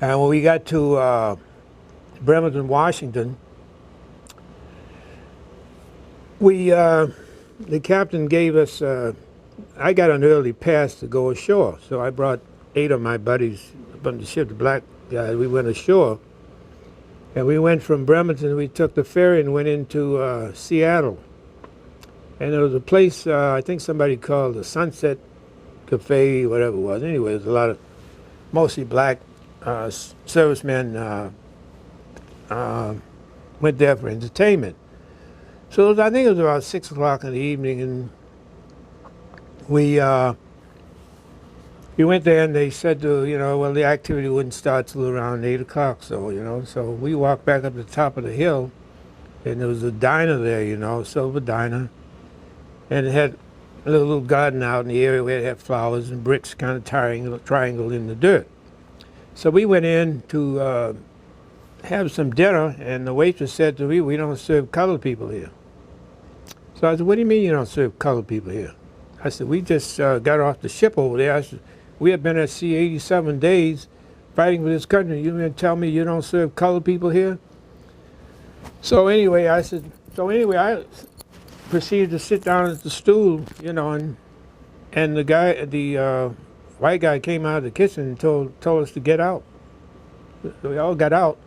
And when we got to Bremerton, Washington, the captain gave us, I got an early pass to go ashore, so I brought 8 of my buddies up on the ship, the black guys. We went ashore, and we went from Bremerton, we took the ferry and went into Seattle. And there was a place, I think somebody called the Sunset Cafe, whatever it was. Anyway, there's a lot of mostly black servicemen went there for entertainment. So I think it was about 6 o'clock in the evening, and we went there, and they said well, the activity wouldn't start till around 8 o'clock. So we walked back up the top of the hill, and there was a diner there, Silver Diner, and it had a little garden out in the area where it had flowers and bricks kind of triangle in the dirt. So we went in to have some dinner, and the waitress said to me, "We don't serve colored people here." So I said, "What do you mean you don't serve colored people here?" I said, "We just got off the ship over there." I said, "We have been at sea 87 days fighting for this country. You mean to tell me you don't serve colored people here?" So anyway, I I proceeded to sit down at the stool, and the white guy came out of the kitchen and told us to get out. So we all got out,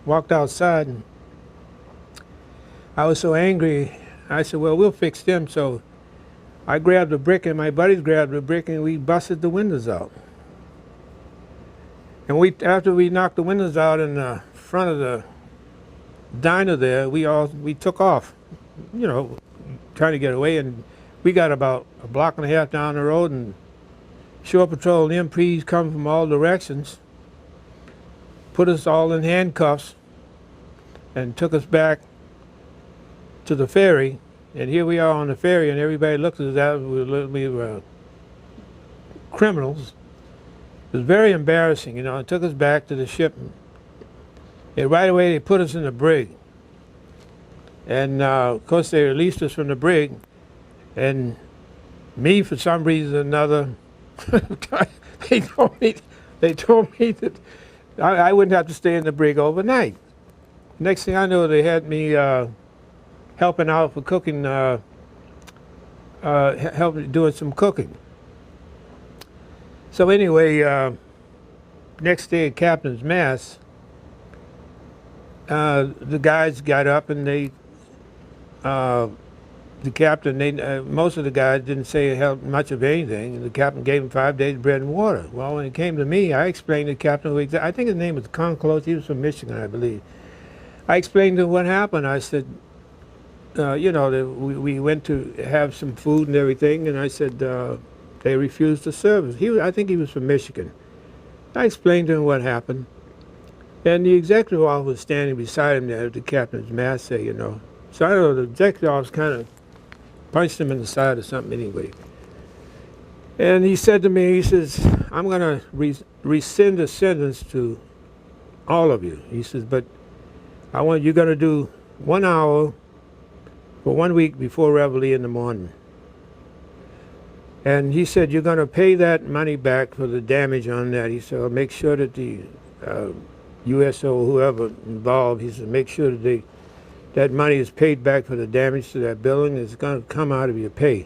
walked outside, and I was so angry. I said, "Well, we'll fix them." So I grabbed a brick, and my buddies grabbed a brick, and we busted the windows out. And after we knocked the windows out in the front of the diner there, we took off, trying to get away. And we got about a block and a half down the road, and Shore Patrol and MPs come from all directions, put us all in handcuffs, and took us back to the ferry. And here we are on the ferry, and everybody looked at us as we were criminals. It was very embarrassing, It took us back to the ship, and right away they put us in the brig. And of course they released us from the brig, and me, for some reason or another, they told me that I wouldn't have to stay in the brig overnight. Next thing I know, they had me helping out for cooking, doing some cooking. So anyway, next day at captain's mess, the guys got up, and the captain, most of the guys didn't say much of anything. The captain gave them 5 days bread and water. Well, when it came to me, I explained to the captain, I think his name was Conclose, he was from Michigan, I believe. I explained to him what happened. I said, we went to have some food and everything, and I said they refused to serve us. I think he was from Michigan. I explained to him what happened, and the executive officer was standing beside him there at the captain's mast, So I don't know, the executive officer kind of punched him in the side or something anyway. And he said to me, he says, "I'm going to rescind the sentence to all of you." He says, "But you're going to do 1 hour for 1 week before Reveille in the morning." And he said, "You're going to pay that money back for the damage on that." He said, "I'll make sure that the USO, whoever involved," he said, "make sure that that money is paid back for the damage to that building. It's going to come out of your pay."